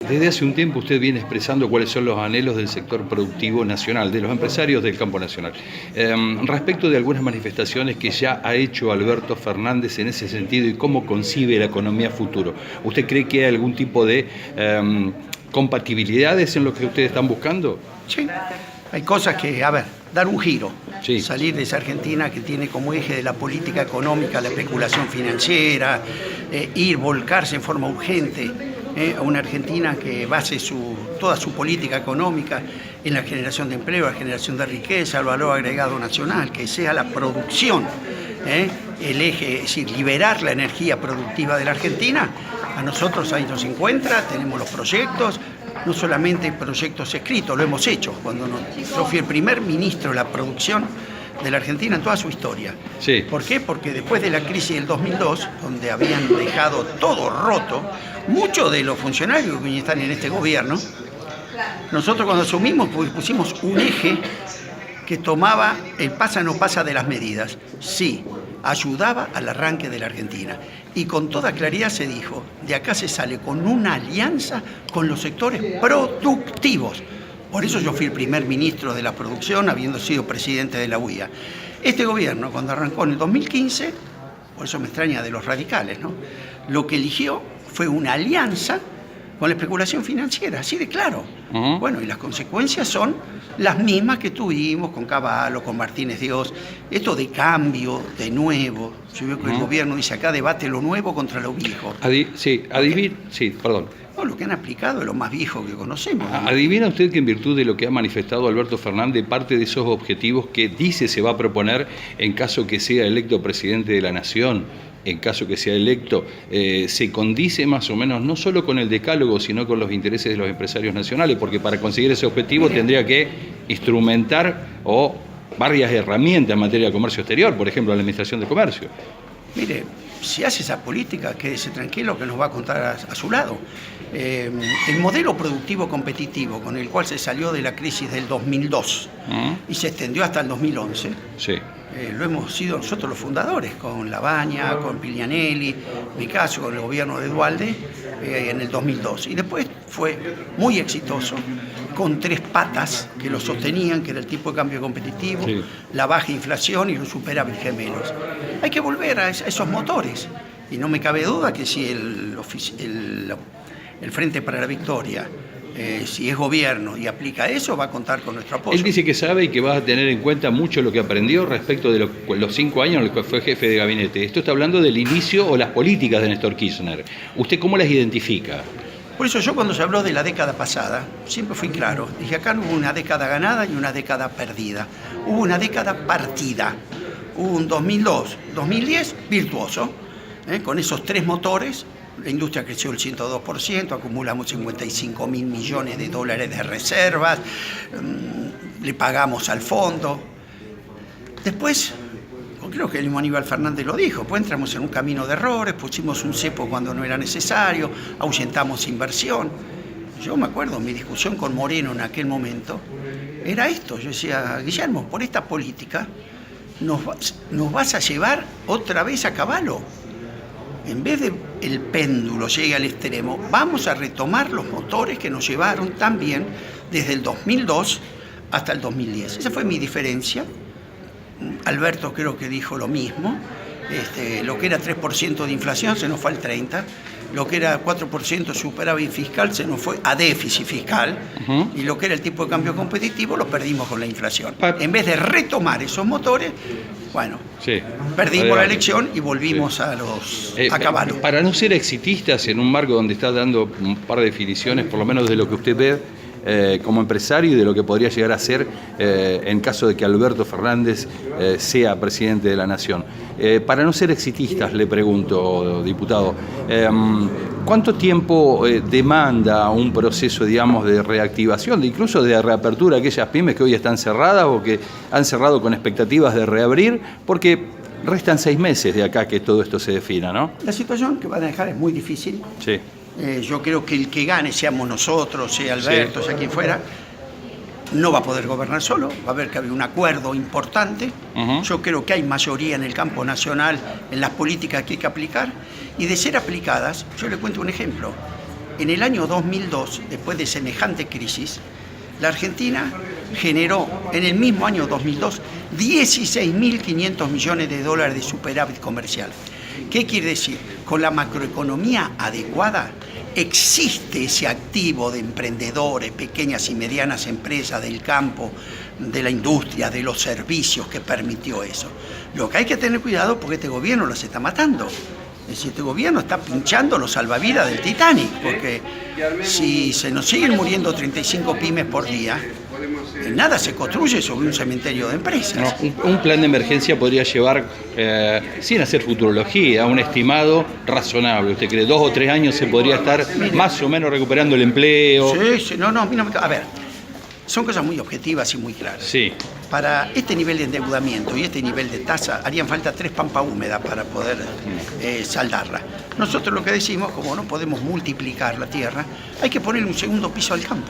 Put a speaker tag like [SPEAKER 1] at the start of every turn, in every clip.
[SPEAKER 1] Desde hace un tiempo usted viene expresando cuáles son los anhelos del sector productivo nacional, de los empresarios del campo nacional. Respecto de algunas manifestaciones que ya ha hecho Alberto Fernández en ese sentido y cómo concibe la economía futuro, ¿usted cree que hay algún tipo de compatibilidades en lo que ustedes están buscando?
[SPEAKER 2] Sí, hay cosas que, dar un giro,
[SPEAKER 1] sí.
[SPEAKER 2] Salir de esa Argentina que tiene como eje de la política económica la especulación financiera, volcarse en forma urgente a una Argentina que base toda su política económica en la generación de empleo, la generación de riqueza, el valor agregado nacional, que sea la producción, el eje, es decir, liberar la energía productiva de la Argentina. A nosotros ahí nos encuentra, tenemos los proyectos, no solamente proyectos escritos, lo hemos hecho. Yo fui el primer ministro de la producción de la Argentina en toda su historia.
[SPEAKER 1] Sí.
[SPEAKER 2] ¿Por qué? Porque después de la crisis del 2002, donde habían dejado todo roto, muchos de los funcionarios que están en este gobierno, nosotros cuando asumimos pusimos un eje que tomaba el pasa no pasa de las medidas. Sí, ayudaba al arranque de la Argentina. Y con toda claridad se dijo, de acá se sale con una alianza con los sectores productivos. Por eso yo fui el primer ministro de la producción, habiendo sido presidente de la UIA. Este gobierno, cuando arrancó en el 2015, por eso me extraña de los radicales, ¿no? Lo que eligió fue una alianza con la especulación financiera, así de claro. Bueno, y las consecuencias son las mismas que tuvimos con Cavallo, con Martínez Dios. Esto de cambio, de nuevo. Yo veo que el gobierno dice acá debate lo nuevo contra lo viejo. No, lo que han aplicado es lo más viejo que conocemos.
[SPEAKER 1] ¿Adivina usted que en virtud de lo que ha manifestado Alberto Fernández, parte de esos objetivos que dice se va a proponer en caso que sea electo presidente de la Nación, en caso que sea electo, se condice más o menos no solo con el decálogo, sino con los intereses de los empresarios nacionales? Porque para conseguir ese objetivo tendría que instrumentar varias herramientas en materia de comercio exterior, por ejemplo, la Administración de Comercio.
[SPEAKER 2] Mire, si hace esa política, quédese tranquilo que nos va a contar a su lado. El modelo productivo competitivo con el cual se salió de la crisis del 2002 y se extendió hasta el 2011,
[SPEAKER 1] sí.
[SPEAKER 2] Lo hemos sido nosotros los fundadores, con Labaña, con Pilianelli, en mi caso con el gobierno de Duhalde, en el 2002. Y después fue muy exitoso, con tres patas que lo sostenían, que era el tipo de cambio competitivo, sí, la baja inflación y los superávit gemelos. Hay que volver a esos motores. Y no me cabe duda que si el Frente para la Victoria, si es gobierno y aplica eso, va a contar con nuestro apoyo.
[SPEAKER 1] Él dice que sabe y que va a tener en cuenta mucho lo que aprendió respecto de los 5 años en los que fue jefe de gabinete. Esto está hablando del inicio o las políticas de Néstor Kirchner. ¿Usted cómo las identifica?
[SPEAKER 2] Por eso yo cuando se habló de la década pasada, siempre fui claro. Dije, acá no hubo una década ganada y una década perdida. Hubo una década partida. Hubo un 2002, 2010 virtuoso, con esos tres motores. La industria creció el 102%, acumulamos 55.000 millones de dólares de reservas, le pagamos al fondo. Después, creo que el mismo Aníbal Fernández lo dijo, pues entramos en un camino de errores, pusimos un cepo cuando no era necesario, ahuyentamos inversión. Yo me acuerdo, mi discusión con Moreno en aquel momento era esto. Yo decía, Guillermo, por esta política nos vas a llevar otra vez a Cavallo. En vez de el péndulo llegue al extremo, vamos a retomar los motores que nos llevaron también desde el 2002 hasta el 2010. Esa fue mi diferencia. Alberto creo que dijo lo mismo. Lo que era 3% de inflación se nos fue al 30%. Lo que era 4% superávit fiscal se nos fue a déficit fiscal. Y lo que era el tipo de cambio competitivo lo perdimos con la inflación. En vez de retomar esos motores, bueno, sí, perdimos la elección y volvimos a Cavallo.
[SPEAKER 1] Para no ser exitistas en un marco donde está dando un par de definiciones, por lo menos de lo que usted ve como empresario y de lo que podría llegar a ser en caso de que Alberto Fernández sea presidente de la Nación. Para no ser exitistas, le pregunto, diputado, ¿cuánto tiempo demanda un proceso, digamos, de reactivación, incluso de reapertura de aquellas pymes que hoy están cerradas o que han cerrado con expectativas de reabrir? Porque restan 6 meses de acá que todo esto se defina, ¿no?
[SPEAKER 2] La situación que van a dejar es muy difícil.
[SPEAKER 1] Sí.
[SPEAKER 2] Yo creo que el que gane, seamos nosotros, sea Alberto, sí, sea quien fuera, no va a poder gobernar solo, va a haber que haber un acuerdo importante. Yo creo que hay mayoría en el campo nacional en las políticas que hay que aplicar, y de ser aplicadas, yo le cuento un ejemplo. en el año 2002, después de semejante crisis, la Argentina generó en el mismo año 2002 16.500 millones de dólares de superávit comercial. ¿Qué quiere decir? Con la macroeconomía adecuada existe ese activo de emprendedores, pequeñas y medianas empresas del campo, de la industria, de los servicios que permitió eso. Lo que hay que tener cuidado porque este gobierno los está matando. Es decir, este gobierno está pinchando los salvavidas del Titanic, porque si se nos siguen muriendo 35 pymes por día, nada se construye sobre un cementerio de empresas.
[SPEAKER 1] No, un plan de emergencia podría llevar, sin hacer futurología, un estimado razonable. ¿Usted cree 2 o 3 años se podría estar más o menos recuperando el empleo?
[SPEAKER 2] Sí, a ver, son cosas muy objetivas y muy claras.
[SPEAKER 1] Sí.
[SPEAKER 2] Para este nivel de endeudamiento y este nivel de tasa harían falta 3 pampas húmedas para poder saldarla. Nosotros lo que decimos, como no podemos multiplicar la tierra, hay que ponerle un segundo piso al campo.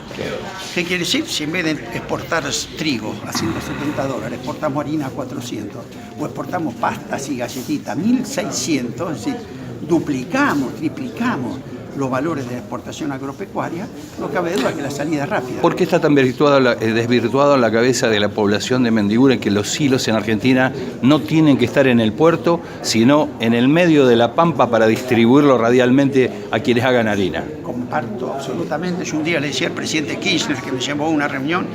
[SPEAKER 2] ¿Qué quiere decir? Si en vez de exportar trigo a $170, exportamos harina a 400, o exportamos pastas y galletitas a 1.600, es decir, duplicamos, triplicamos los valores de la exportación agropecuaria, no cabe duda que la salida es rápida.
[SPEAKER 1] ¿Por qué está tan desvirtuado en la cabeza de la población de Mendiguren que los silos en Argentina no tienen que estar en el puerto, sino en el medio de la pampa para distribuirlo radialmente a quienes hagan harina?
[SPEAKER 2] Comparto absolutamente. Yo un día le decía al presidente Kirchner, que me llevó a una reunión,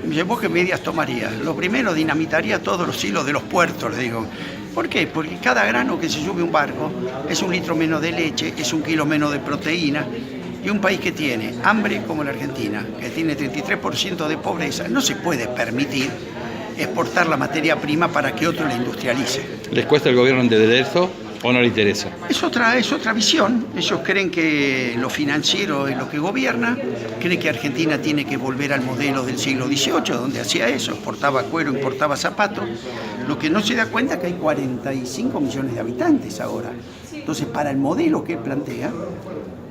[SPEAKER 2] me llevó qué medidas tomaría. Lo primero, dinamitaría todos los silos de los puertos, le digo. ¿Por qué? Porque cada grano que se sube a un barco es 1 litro menos de leche, es 1 kilo menos de proteína. Y un país que tiene hambre como la Argentina, que tiene 33% de pobreza, no se puede permitir exportar la materia prima para que otro la industrialice.
[SPEAKER 1] ¿Les cuesta el gobierno entender esto o no le interesa?
[SPEAKER 2] Es otra visión. Ellos creen que lo financiero es lo que gobierna, creen que Argentina tiene que volver al modelo del siglo XVIII, donde hacía eso, exportaba cuero, importaba zapatos. Lo que no se da cuenta es que hay 45 millones de habitantes ahora. Entonces, para el modelo que él plantea,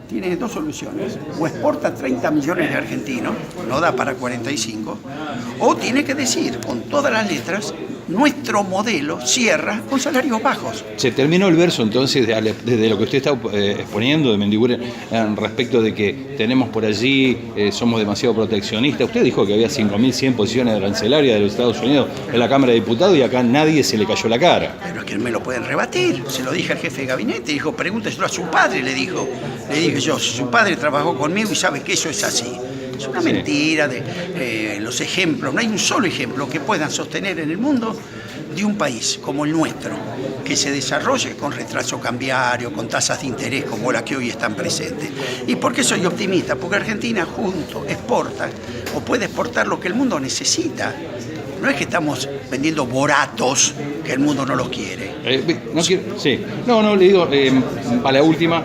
[SPEAKER 2] tiene 2 soluciones. O exporta 30 millones de argentinos, no da para 45, o tiene que decir con todas las letras, nuestro modelo cierra con salarios bajos.
[SPEAKER 1] Se terminó el verso entonces desde lo que usted está exponiendo de Mendiguren respecto de que tenemos por allí, somos demasiado proteccionistas. Usted dijo que había 5.100 posiciones arancelarias de los Estados Unidos en la Cámara de Diputados y acá nadie se le cayó la cara.
[SPEAKER 2] Pero es que me lo pueden rebatir. Se lo dije al jefe de gabinete, dijo, pregúnteselo a su padre, le dije yo, si su padre trabajó conmigo y sabe que eso es así. Es una mentira de los ejemplos. No hay un solo ejemplo que puedan sostener en el mundo de un país como el nuestro, que se desarrolle con retraso cambiario, con tasas de interés como las que hoy están presentes. ¿Y por qué soy optimista? Porque Argentina junto exporta o puede exportar lo que el mundo necesita. No es que estamos vendiendo boratos que el mundo no los quiere.
[SPEAKER 1] Le digo, para la última,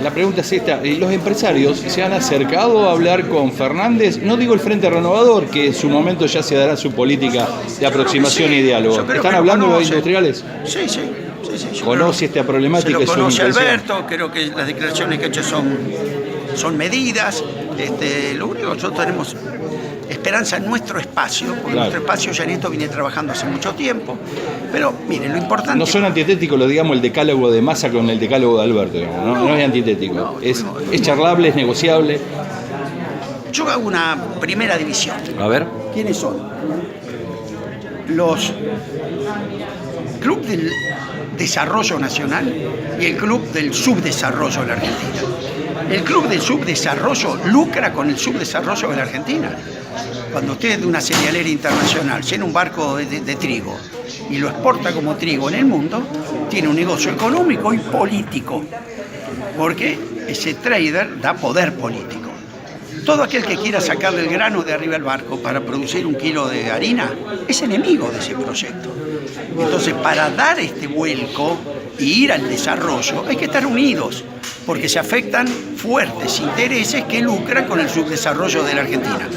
[SPEAKER 1] la pregunta es esta: ¿los empresarios se han acercado a hablar con Fernández? No digo el Frente Renovador, que en su momento ya se dará su política de aproximación y diálogo. ¿Están hablando los industriales?
[SPEAKER 2] Sí.
[SPEAKER 1] ¿Conoce esta problemática?
[SPEAKER 2] Se lo conoce Alberto, creo que las declaraciones que ha hecho son medidas. Lo único que nosotros tenemos esperanza en nuestro espacio, porque claro, nuestro espacio ya en esto viene trabajando hace mucho tiempo. Pero miren, lo importante...
[SPEAKER 1] No son antitéticos, lo digamos, el decálogo de Massa con el decálogo de Alberto, digamos, no es antitético, es charlable, es negociable.
[SPEAKER 2] Yo hago una primera división.
[SPEAKER 1] A ver.
[SPEAKER 2] ¿Quiénes son? Los Club del Desarrollo Nacional y el Club del Subdesarrollo de la Argentina. El Club del Subdesarrollo lucra con el subdesarrollo de la Argentina. Cuando usted es de una cerealera internacional, llena un barco de trigo y lo exporta como trigo en el mundo, tiene un negocio económico y político, porque ese trader da poder político. Todo aquel que quiera sacarle el grano de arriba del barco para producir 1 kilo de harina es enemigo de ese proyecto. Entonces, para dar este vuelco y ir al desarrollo, hay que estar unidos, porque se afectan fuertes intereses que lucran con el subdesarrollo de la Argentina.